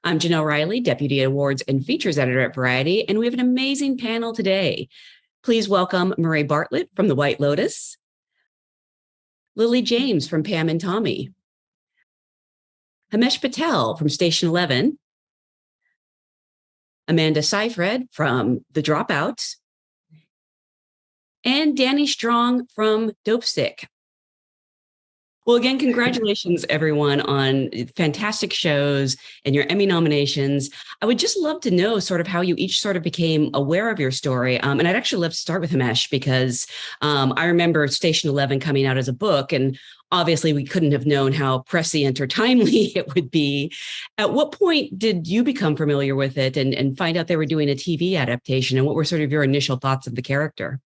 I'm Jenelle Riley, Deputy Awards and Features Editor at Variety, and we have an amazing panel today. Please welcome Murray Bartlett from the White Lotus, Lily James from Pam and Tommy, Himesh Patel from Station 11, Amanda Seyfried from The Dropout, and Danny Strong from Dopesick. Well, again, congratulations, everyone, on fantastic shows and your Emmy nominations. I would just love to know sort of how you each sort of became aware of your story. And I'd actually love to start with Himesh because I remember Station 11 coming out as a book, and obviously we couldn't have known how prescient or timely it would be. At what point did you become familiar with it and find out they were doing a TV adaptation? And what were sort of your initial thoughts of the character?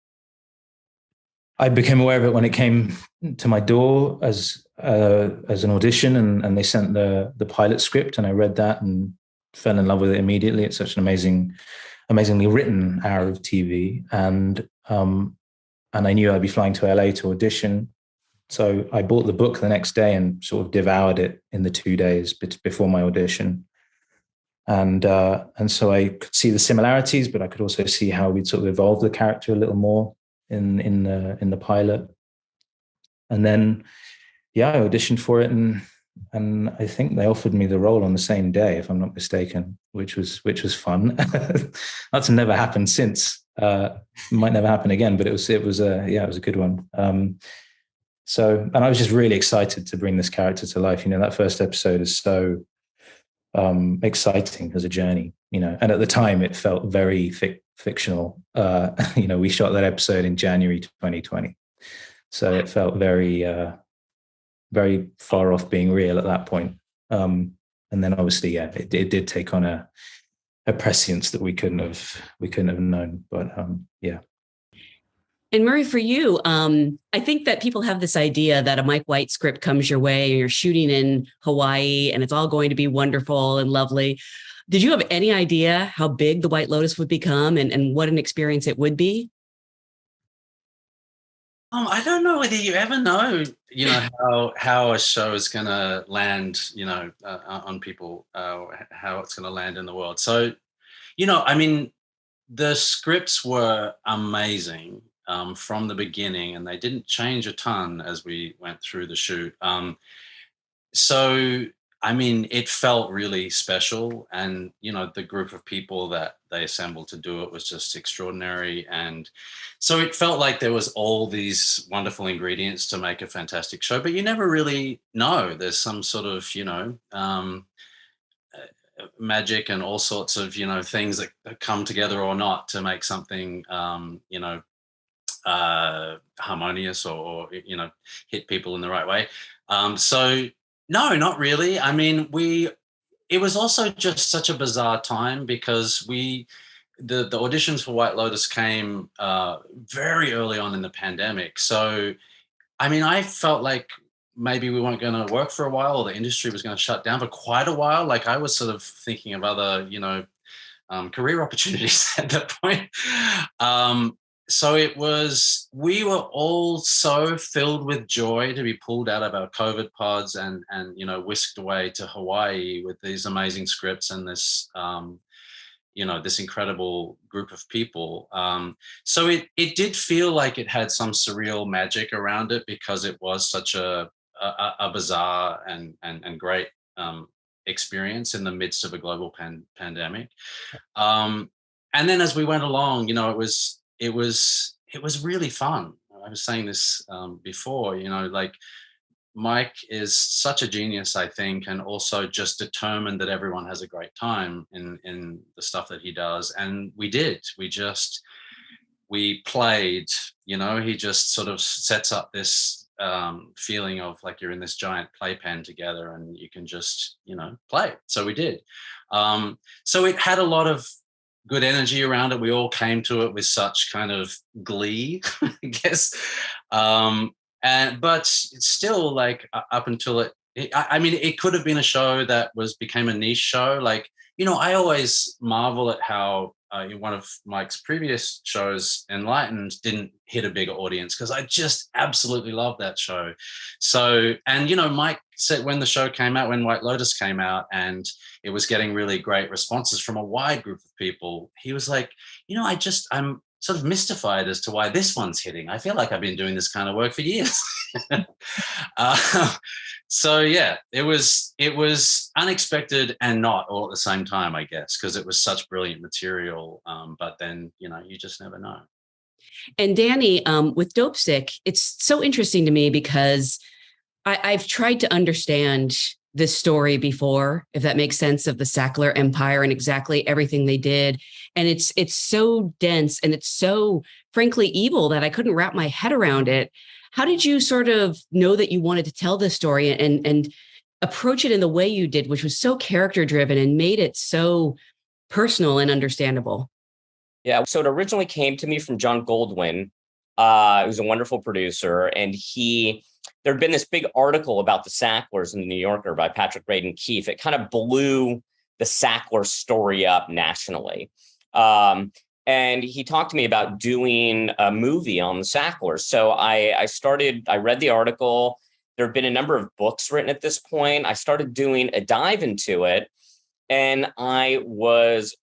I became aware of it when it came to my door as an audition, and they sent the pilot script, and I read that and fell in love with it immediately. It's such an amazingly written hour of TV, and I knew I'd be flying to LA to audition, so I bought the book the next day and sort of devoured it in the 2 days before my audition, and so I could see the similarities, but I could also see how we'd sort of evolved the character a little more in the pilot. And then I auditioned for it, and I think they offered me the role on the same day, if I'm not mistaken, which was fun. That's never happened since. Might never happen again, but it was a good one. And I was just really excited to bring this character to life. That first episode is so exciting as a journey, and at the time it felt very fictional. We shot that episode in January 2020, so it felt very very far off being real at that point. And then obviously it did take on a prescience that we couldn't have known, but And Murray, for you, I think that people have this idea that a Mike White script comes your way and you're shooting in Hawaii and it's all going to be wonderful and lovely. Did you have any idea how big the White Lotus would become and what an experience it would be? I don't know whether you ever know, how a show is going to land, on people, how it's going to land in the world. So, the scripts were amazing from the beginning, and they didn't change a ton as we went through the shoot. It felt really special, and the group of people that they assembled to do it was just extraordinary, and so it felt like there was all these wonderful ingredients to make a fantastic show, but you never really know. There's some sort of magic and all sorts of things that come together or not to make something harmonious or hit people in the right way. No, not really. It was also just such a bizarre time because the auditions for White Lotus came very early on in the pandemic. So, I felt like maybe we weren't going to work for a while, or the industry was going to shut down for quite a while. Like, I was sort of thinking of other, career opportunities at that point. We were all so filled with joy to be pulled out of our COVID pods and whisked away to Hawaii with these amazing scripts and this, this incredible group of people. So it did feel like it had some surreal magic around it because it was such a bizarre and great experience in the midst of a global pandemic. And then as we went along, it was really fun. I was saying this before, Mike is such a genius, I think, and also just determined that everyone has a great time in the stuff that he does. And we did. We played, he just sort of sets up this feeling of like you're in this giant playpen together and you can just, play. So we did. So it had a lot of good energy around it. We all came to it with such kind of glee, I guess. But it's still like up until it could have been a show that became a niche show. Like I always marvel at how in one of Mike's previous shows, Enlightened, didn't hit a bigger audience, because I just absolutely love that show. So, and Mike said when the show came out, when White Lotus came out, and it was getting really great responses from a wide group of people, he was like, I'm sort of mystified as to why this one's hitting. I feel like I've been doing this kind of work for years. So yeah, it was unexpected and not all at the same time, I guess, because it was such brilliant material. But then, you just never know. And Danny, with Dopesick, it's so interesting to me because I've tried to understand this story before, if that makes sense, of the Sackler Empire and exactly everything they did. And it's so dense and it's so frankly evil that I couldn't wrap my head around it. How did you sort of know that you wanted to tell this story and approach it in the way you did, which was so character driven and made it so personal and understandable? Yeah, so it originally came to me from John Goldwyn. He was a wonderful producer, and there had been this big article about the Sacklers in the New Yorker by Patrick Radden Keefe. It kind of blew the Sackler story up nationally. And he talked to me about doing a movie on the Sacklers. So I read the article. There have been a number of books written at this point. I started doing a dive into it, and I was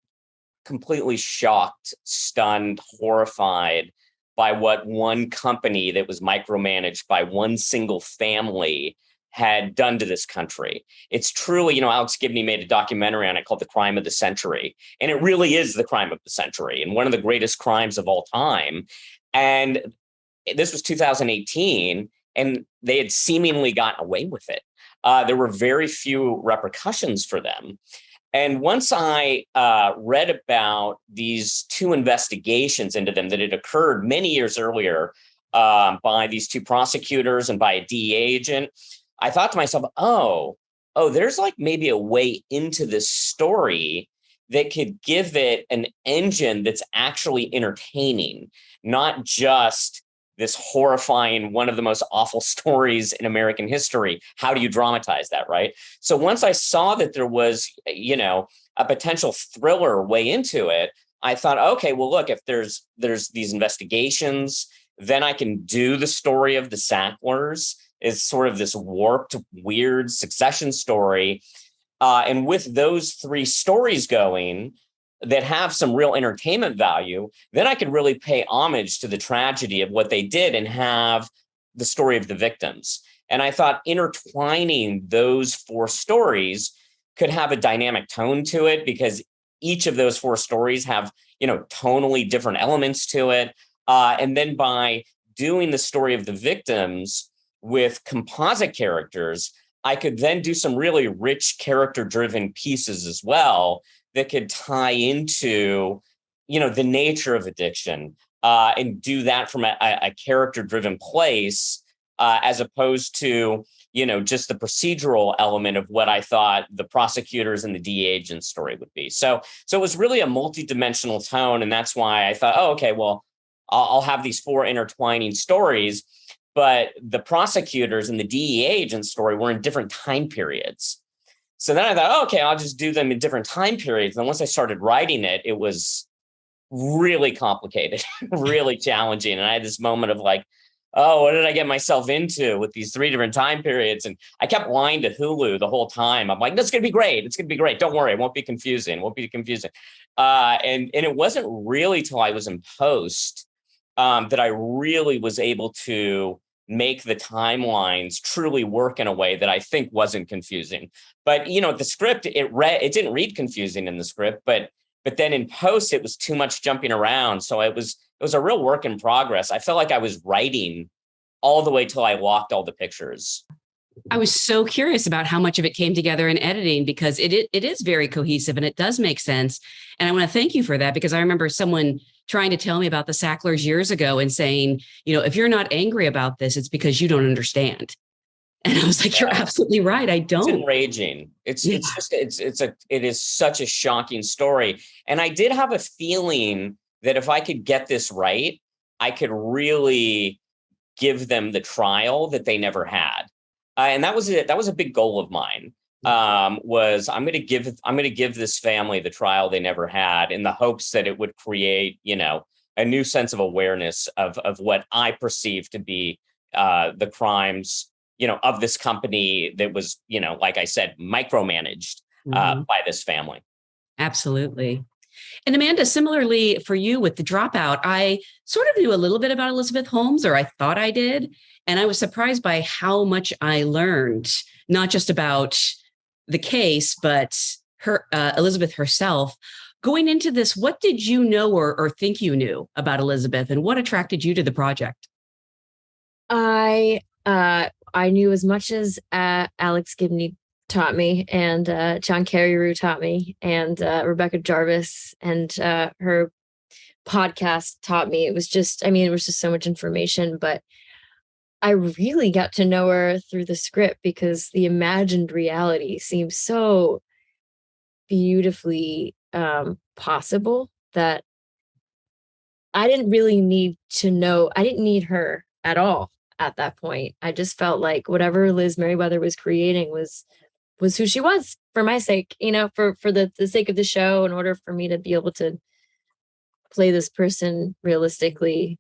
completely shocked, stunned, horrified by what one company that was micromanaged by one single family had done to this country. It's truly, Alex Gibney made a documentary on it called The Crime of the Century. And it really is the crime of the century and one of the greatest crimes of all time. And this was 2018, and they had seemingly gotten away with it. There were very few repercussions for them. And once I read about these two investigations into them that had occurred many years earlier by these two prosecutors and by a DEA agent, I thought to myself, oh, there's like maybe a way into this story that could give it an engine that's actually entertaining, not just this horrifying, one of the most awful stories in American history. How do you dramatize that, right? So once I saw that there was, a potential thriller way into it, I thought, okay, well, look, if there's these investigations, then I can do the story of the Sacklers. Is sort of this warped, weird succession story. And with those three stories going that have some real entertainment value, then I could really pay homage to the tragedy of what they did and have the story of the victims. And I thought intertwining those four stories could have a dynamic tone to it, because each of those four stories have, tonally different elements to it. And then by doing the story of the victims with composite characters, I could then do some really rich character-driven pieces as well that could tie into, the nature of addiction and do that from a character-driven place as opposed to, just the procedural element of what I thought the prosecutors and the DEA agent story would be. So it was really a multidimensional tone, and that's why I thought, okay, well, I'll have these four intertwining stories. But the prosecutors and the DEA agent story were in different time periods. So then I thought, okay, I'll just do them in different time periods. And once I started writing it, it was really complicated, really challenging. And I had this moment of like, oh, what did I get myself into with these three different time periods? And I kept lying to Hulu the whole time. I'm like, that's going to be great. It's going to be great. Don't worry. It won't be confusing. And it wasn't really till I was in post that I really was able to make the timelines truly work in a way that I think wasn't confusing. But, the script, it didn't read confusing in the script, but then in post, it was too much jumping around. So it was a real work in progress. I felt like I was writing all the way till I locked all the pictures. I was so curious about how much of it came together in editing, because it is very cohesive and it does make sense. And I want to thank you for that, because I remember someone trying to tell me about the Sacklers years ago and saying, if you're not angry about this, it's because you don't understand. And I was like, you're absolutely right. I don't. It's enraging. It is such a shocking story. And I did have a feeling that if I could get this right, I could really give them the trial that they never had. And that was a big goal of mine, was I'm going to give this family the trial they never had, in the hopes that it would create, a new sense of awareness of what I perceive to be the crimes, of this company that was, like I said, micromanaged by this family. Absolutely. And Amanda, similarly for you with the Dropout, I sort of knew a little bit about Elizabeth Holmes, or I thought I did. And I was surprised by how much I learned, not just about the case, but her, Elizabeth herself. Going into this, what did you know or think you knew about Elizabeth, and what attracted you to the project? I knew as much as Alex Gibney taught me, and John Carreyrou taught me, and Rebecca Jarvis and her podcast taught me. It was just so much information, but I really got to know her through the script, because the imagined reality seems so beautifully possible that I didn't really need to know. I didn't need her at all at that point. I just felt like whatever Liz Merriweather was creating was who she was, for my sake, for the sake of the show, in order for me to be able to play this person realistically,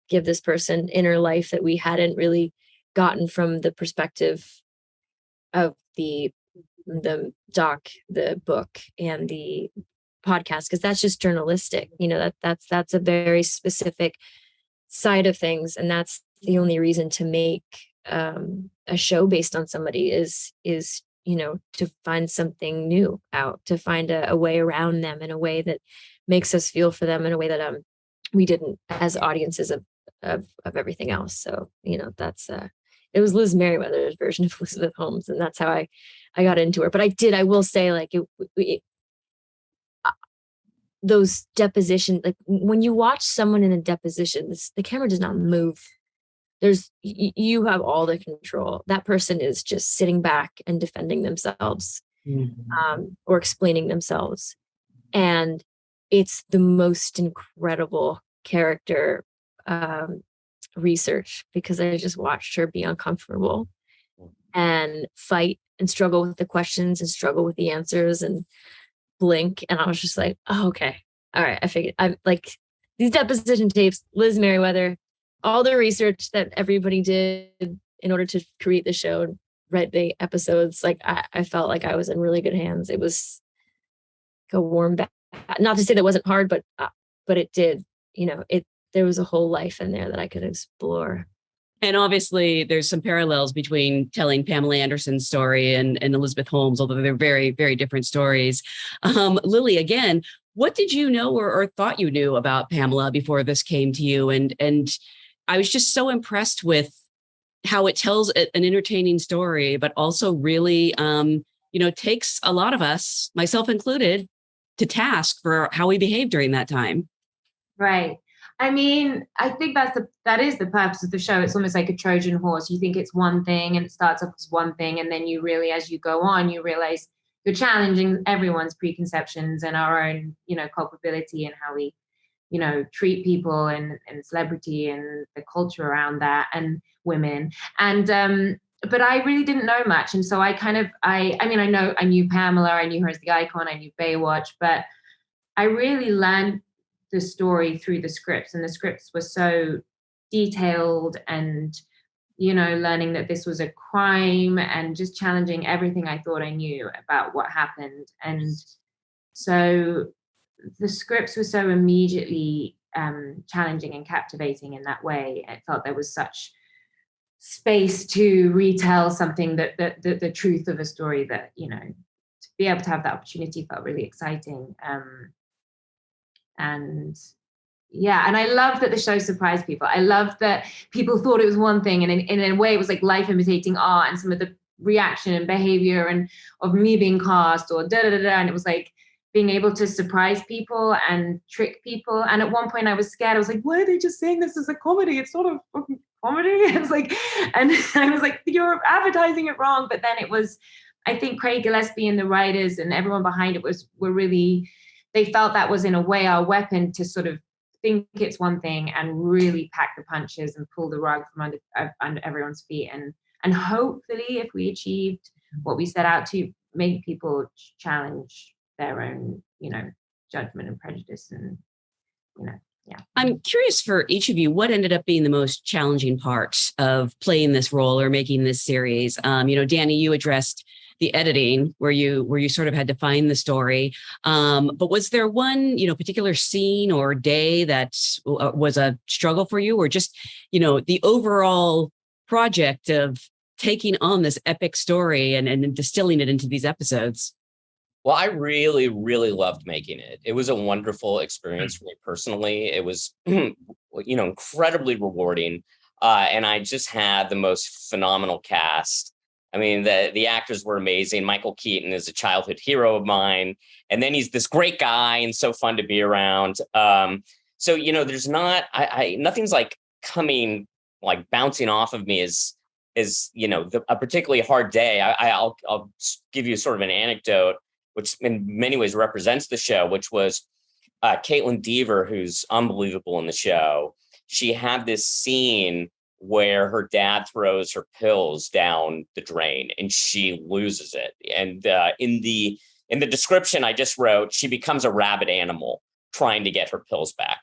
give this person inner life that we hadn't really gotten from the perspective of the doc, the book, and the podcast, because that's just journalistic. That's a very specific side of things, and that's the only reason to make a show based on somebody is to find something new out, to find a way around them, in a way that makes us feel for them in a way that we didn't as audiences of everything else. So that's it was Liz Merriweather's version of Elizabeth Holmes, and that's how I got into her. But I will say, like, those deposition, like when you watch someone in a deposition, the camera does not move. You have all the control. That person is just sitting back and defending themselves, or explaining themselves. And it's the most incredible character research, because I just watched her be uncomfortable and fight and struggle with the questions and struggle with the answers and blink. And I was just like, oh, okay. All right. I figured, I'm like, these deposition tapes, Liz Merriweather, all the research that everybody did in order to create the show and write the episodes. Like, I felt like I was in really good hands. It was like a warm bath. Not to say that wasn't hard, but it did, there was a whole life in there that I could explore. And obviously there's some parallels between telling Pamela Anderson's story and Elizabeth Holmes, although they're very, very different stories. Lily, again, what did you know or thought you knew about Pamela before this came to you? And I was just so impressed with how it tells an entertaining story, but also really, takes a lot of us, myself included, to task for how we behaved during that time. Right. I mean, I think that is the purpose of the show. It's almost like a Trojan horse. You think it's one thing, and it starts off as one thing, and then you really, as you go on, you realize you're challenging everyone's preconceptions and our own, culpability, and how we, treat people and celebrity and the culture around that, and women. And but I really didn't know much, and so I knew Pamela, I knew her as the icon, I knew Baywatch, but I really learned the story through the scripts, and the scripts were so detailed, and learning that this was a crime, and just challenging everything I thought I knew about what happened. And so the scripts were so immediately challenging and captivating in that way. It felt there was such space to retell something that the truth of a story, that to be able to have that opportunity felt really exciting. And I love that the show surprised people. I love that people thought it was one thing, and in a way it was like life imitating art, and some of the reaction and behavior and of me being cast or and it was like being able to surprise people and trick people. And at one point I was scared. I was like, why are they just saying this as a comedy? It's not a fucking comedy. It's like, and I was like, you're advertising it wrong. But then it was, I think Craig Gillespie and the writers and everyone behind it were really, they felt that was in a way our weapon to sort of think it's one thing and really pack the punches and pull the rug from under everyone's feet. And hopefully if we achieved what we set out to make people challenge their own, judgment and prejudice and, yeah. I'm curious for each of you, what ended up being the most challenging part of playing this role or making this series? Danny, you addressed the editing where you sort of had to find the story. But was there one, particular scene or day that was a struggle for you, or just, the overall project of taking on this epic story and distilling it into these episodes? Well, I really, really loved making it. It was a wonderful experience for me personally. It was, incredibly rewarding. And I just had the most phenomenal cast. I mean, the actors were amazing. Michael Keaton is a childhood hero of mine. And then he's this great guy and so fun to be around. So, there's not, nothing's like coming, like bouncing off of me as a particularly hard day. I'll give you sort of an anecdote, which in many ways represents the show, which was Caitlin Dever, who's unbelievable in the show. She had this scene where her dad throws her pills down the drain and she loses it. And in the description I just wrote, she becomes a rabid animal trying to get her pills back.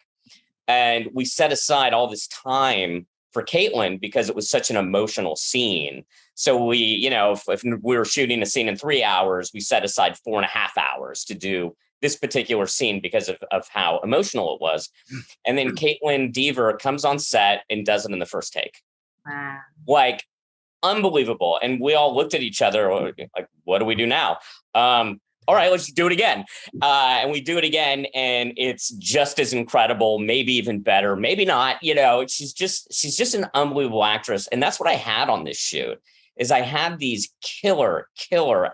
And we set aside all this time for Caitlin because it was such an emotional scene. So we, if we were shooting a scene in 3 hours, we set aside 4.5 hours to do this particular scene because of how emotional it was. And then Caitlin Dever comes on set and does it in the first take. Wow. Like, unbelievable. And we all looked at each other like, what do we do now? All right, let's do it again. And we do it again, and it's just as incredible, maybe even better, maybe not. She's just an unbelievable actress. And that's what I had on this shoot, is I had these killer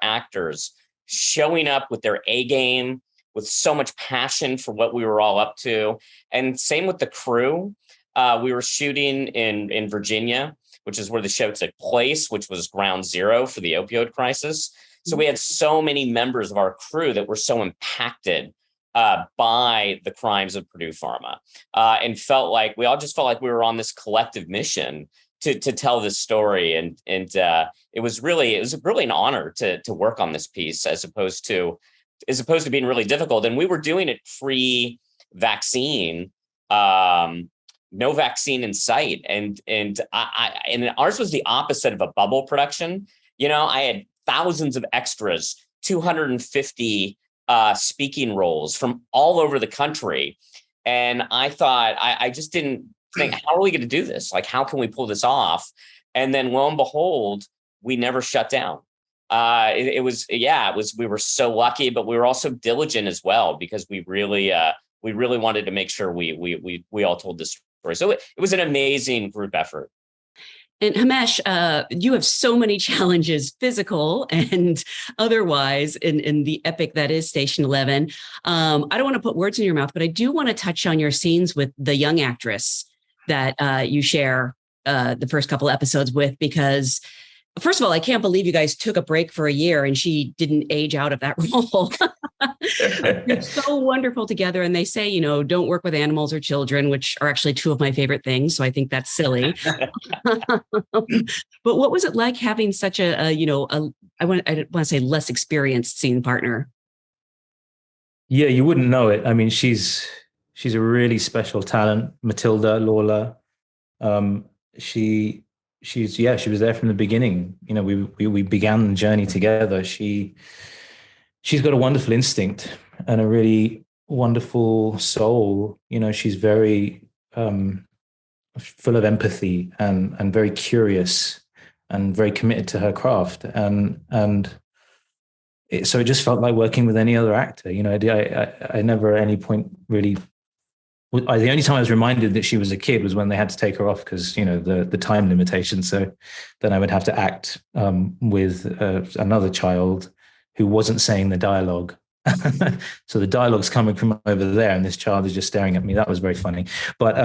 actors showing up with their A game, with so much passion for what we were all up to. And same with the crew. We were shooting in Virginia, which is where the show took place, which was ground zero for the opioid crisis. So we had so many members of our crew that were so impacted by the crimes of Purdue Pharma, and we all just felt like we were on this collective mission to tell this story. And it was really an honor to work on this piece as opposed to being really difficult. And we were doing it pre-vaccine, no vaccine in sight. And ours was the opposite of a bubble production. I had thousands of extras, 250 speaking roles from all over the country. And I thought, I just didn't think, how are we going to do this? Like, how can we pull this off? And then lo and behold, we never shut down. We were so lucky, but we were also diligent as well, because we really wanted to make sure we all told this story. So it was an amazing group effort. And Himesh, you have so many challenges, physical and otherwise, in the epic that is Station 11. I don't want to put words in your mouth, but I do want to touch on your scenes with the young actress that you share the first couple episodes with, because first of all, I can't believe you guys took a break for a year and she didn't age out of that role. It's so wonderful together. And they say, don't work with animals or children, which are actually two of my favorite things. So I think that's silly. But what was it like having such I want to say less experienced scene partner? Yeah, you wouldn't know it. I mean, she's a really special talent, Matilda Lawler. She was there from the beginning. We began the journey together. She's got a wonderful instinct and a really wonderful soul. She's very full of empathy and very curious and very committed to her craft. So it just felt like working with any other actor. I never at any point really. The only time I was reminded that she was a kid was when they had to take her off because, the time limitation. So then I would have to act with another child who wasn't saying the dialogue. So the dialogue's coming from over there and this child is just staring at me. That was very funny. But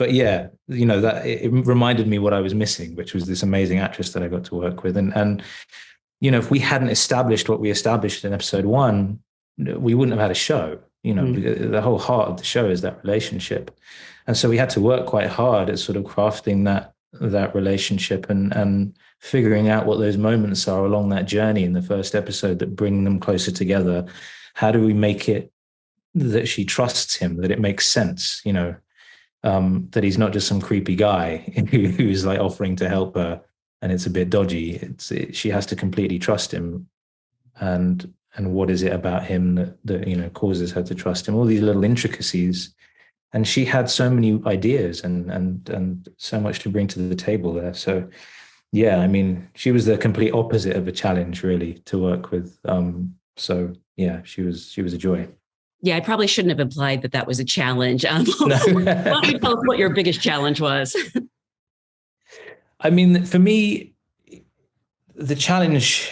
yeah, that it reminded me what I was missing, which was this amazing actress that I got to work with. And if we hadn't established what we established in episode 1, we wouldn't have had a show. The whole heart of the show is that relationship. And so we had to work quite hard at sort of crafting that relationship, and figuring out what those moments are along that journey in the first episode that bring them closer together. How do we make it that she trusts him, that it makes sense, that he's not just some creepy guy who's like offering to help her and it's a bit dodgy. She has to completely trust him. And what is it about him that causes her to trust him? All these little intricacies. And she had so many ideas and so much to bring to the table there. So yeah, I mean, she was the complete opposite of a challenge, really, to work with. So yeah, she was a joy. Yeah, I probably shouldn't have implied that was a challenge. No. Why don't you tell us what your biggest challenge was? I mean, for me, the challenge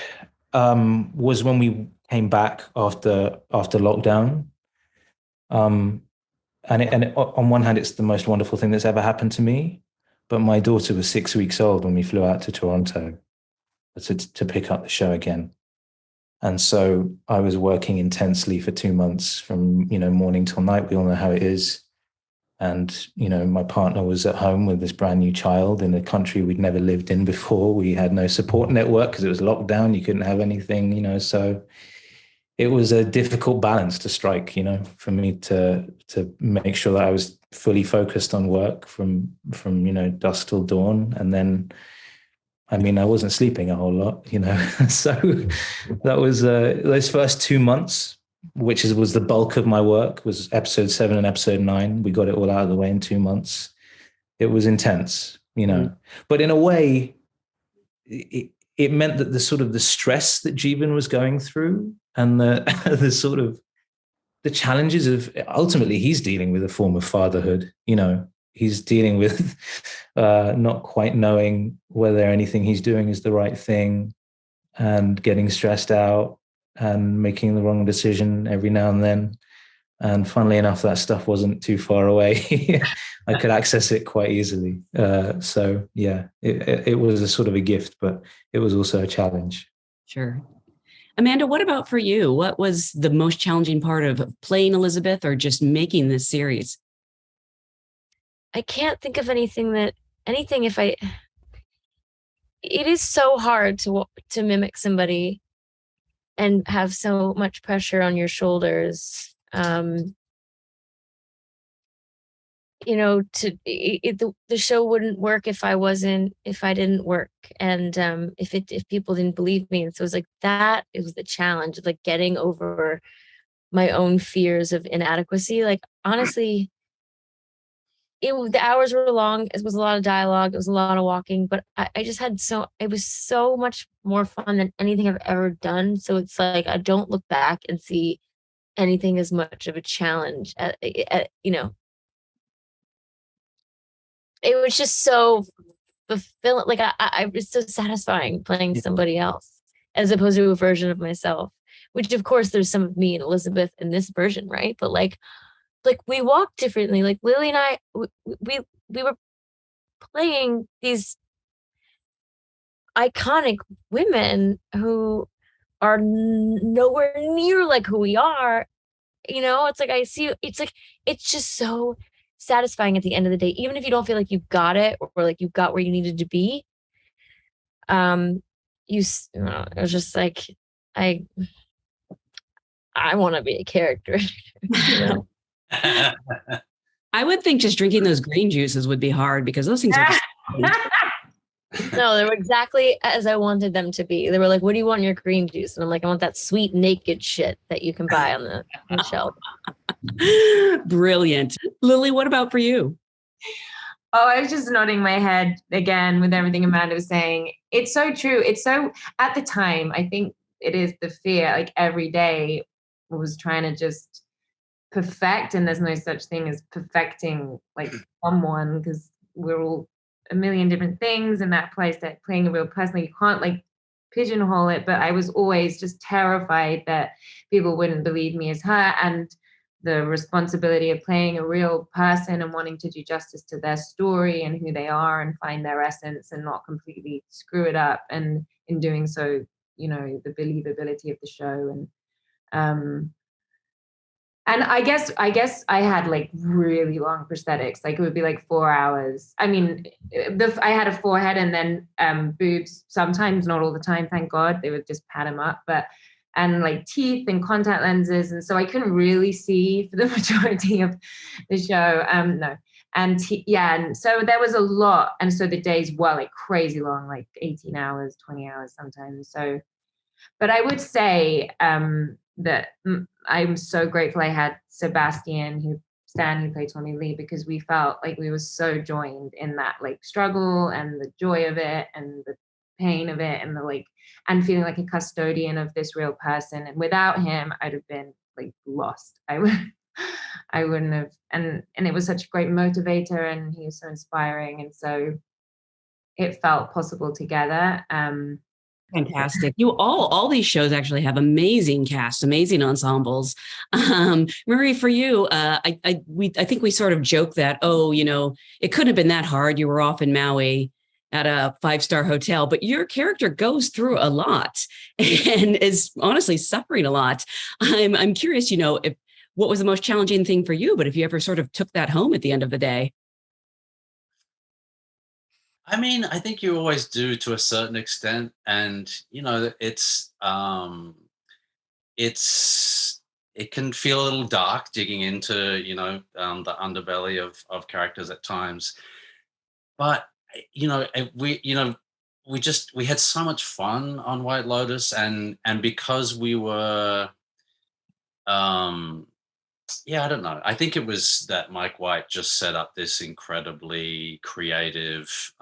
was when we came back after lockdown. And on one hand, it's the most wonderful thing that's ever happened to me. But my daughter was 6 weeks old when we flew out to Toronto to pick up the show again. And so I was working intensely for 2 months from, morning till night. We all know how it is. And, my partner was at home with this brand new child in a country we'd never lived in before. We had no support network because it was lockdown. You couldn't have anything, so it was a difficult balance to strike, for me to make sure that I was fully focused on work from dusk till dawn. And then, I mean, I wasn't sleeping a whole lot, so that was those first 2 months, which was the bulk of my work, was episode 7 and episode 9. We got it all out of the way in 2 months. It was intense, but in a way, it meant that the stress that Jeevan was going through and the sort of the challenges of, ultimately he's dealing with a form of fatherhood, he's dealing with not quite knowing whether anything he's doing is the right thing and getting stressed out and making the wrong decision every now and then. And funnily enough, that stuff wasn't too far away. I could access it quite easily. So yeah, it was a sort of a gift, but it was also a challenge. Sure. Amanda, what about for you? What was the most challenging part of playing Elizabeth or just making this series? I can't think of anything it is so hard to mimic somebody and have so much pressure on your shoulders. The show wouldn't work if I didn't work, and if people didn't believe me. And so it was like that. It was the challenge of like getting over my own fears of inadequacy. Like honestly, the hours were long. It was a lot of dialogue. It was a lot of walking, but I just had it was so much more fun than anything I've ever done. So it's like I don't look back and see anything as much of a challenge. It was just so fulfilling. Like I was so satisfying playing somebody else as opposed to a version of myself, which of course there's some of me and Elizabeth in this version, right? But like we walk differently. Like Lily and I, we were playing these iconic women who are nowhere near like who we are. It's like it's just so satisfying at the end of the day, even if you don't feel like you got it or like you got where you needed to be. It was just like I want to be a character. I would think just drinking those green juices would be hard because those things are No, they were exactly as I wanted them to be. They were like, what do you want in your green juice? And I'm like, I want that sweet naked shit that you can buy on the shelf. Brilliant. Lily, what about for you? Oh, I was just nodding my head again with everything Amanda was saying. It's so true. It's so, at the time, I think it is the fear, like every day was trying to just perfect, and there's no such thing as perfecting like someone because we're all a million different things in that place, that playing a real person, you can't like pigeonhole it. But I was always just terrified that people wouldn't believe me as her, and the responsibility of playing a real person and wanting to do justice to their story and who they are and find their essence and not completely screw it up, and in doing so, the believability of the show. And And I guess I had like really long prosthetics. Like it would be like 4 hours. I mean, I had a forehead and then boobs. Sometimes, not all the time, thank God. They would just pad them up, and like teeth and contact lenses, and so I couldn't really see for the majority of the show. No, and and so there was a lot, and so the days were like crazy long, like 18 hours, 20 hours sometimes. So, but I would say that I'm so grateful I had Sebastian, who played Tommy Lee, because we felt like we were so joined in that like struggle and the joy of it and the pain of it and the like, and feeling like a custodian of this real person. And without him, I'd have been like lost. I wouldn't have. And it was such a great motivator, and he was so inspiring, and so it felt possible together. Fantastic. All these shows actually have amazing casts, amazing ensembles. Marie, for you, I think we sort of joke that, it couldn't have been that hard. You were off in Maui at a 5-star hotel, but your character goes through a lot and is honestly suffering a lot. I'm curious, what was the most challenging thing for you, but if you ever sort of took that home at the end of the day. I mean, I think you always do to a certain extent, and it can feel a little dark digging into the underbelly of characters at times. But we had so much fun on White Lotus, and because we were I don't know. I think it was that Mike White just set up this incredibly creative,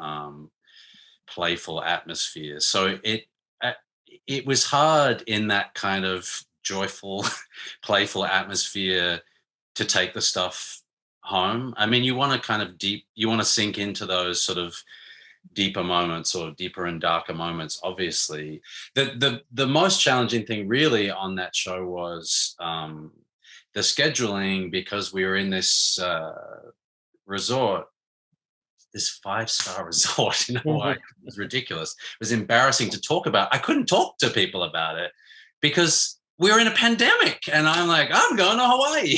playful atmosphere. So it was hard in that kind of joyful, playful atmosphere to take the stuff home. I mean, you want to sink into those sort of deeper moments, or deeper and darker moments. Obviously, the most challenging thing really on that show was the scheduling, because we were in this resort, this 5-star resort in Hawaii. It was ridiculous. It was embarrassing to talk about. I couldn't talk to people about it because we were in a pandemic, and I'm like, I'm going to Hawaii.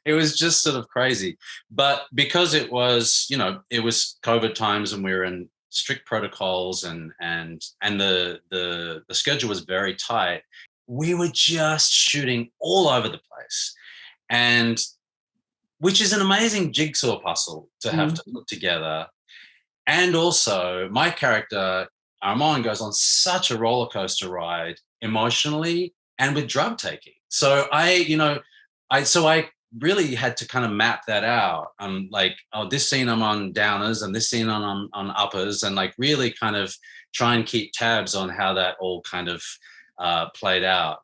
It was just sort of crazy. But because it was COVID times, and we were in strict protocols, and the schedule was very tight, we were just shooting all over the place, and which is an amazing jigsaw puzzle to have to put together. And also, my character Armand goes on such a roller coaster ride emotionally and with drug taking. So I really had to kind of map that out. Like, this scene I'm on downers, and this scene on uppers, and like really kind of try and keep tabs on how that all kind of played out,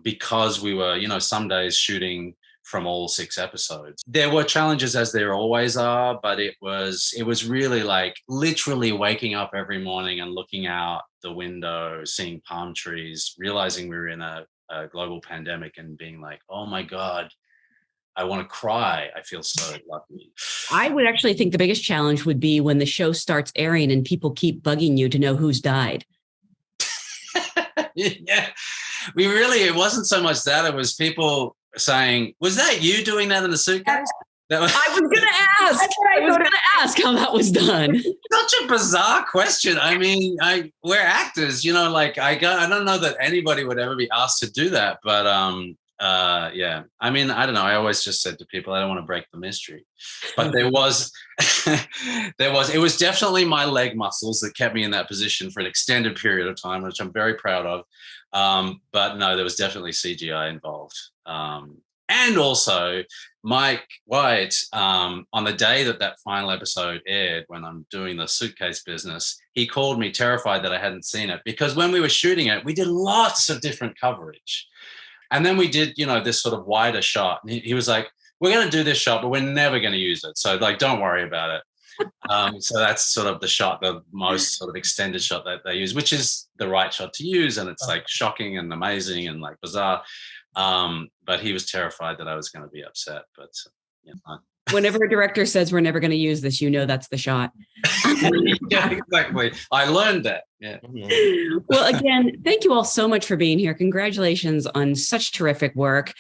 because we were, some days shooting from all 6 episodes. There were challenges, as there always are, but it was really like literally waking up every morning and looking out the window, seeing palm trees, realizing we were in a global pandemic, and being like, oh my God, I want to cry. I feel so lucky. I would actually think the biggest challenge would be when the show starts airing and people keep bugging you to know who's died. Yeah, it wasn't so much that, it was people saying, was that you doing that in the suitcase? I was going to ask how that was done. Such a bizarre question. I mean, we're actors, I don't know that anybody would ever be asked to do that, but yeah. I mean, I don't know. I always just said to people, I don't want to break the mystery, but it was definitely my leg muscles that kept me in that position for an extended period of time, which I'm very proud of. But no, there was definitely CGI involved. And also Mike White, on the day that final episode aired, when I'm doing the suitcase business, he called me terrified that I hadn't seen it, because when we were shooting it, we did lots of different coverage. And then we did, this sort of wider shot. And he was like, we're going to do this shot, but we're never going to use it. So like, don't worry about it. So that's sort of the shot, the most sort of extended shot that they use, which is the right shot to use. And it's like shocking and amazing and like bizarre. But he was terrified that I was going to be upset. But whenever a director says we're never going to use this, that's the shot. Yeah, exactly. I learned that. Yeah. Well, again, thank you all so much for being here. Congratulations on such terrific work.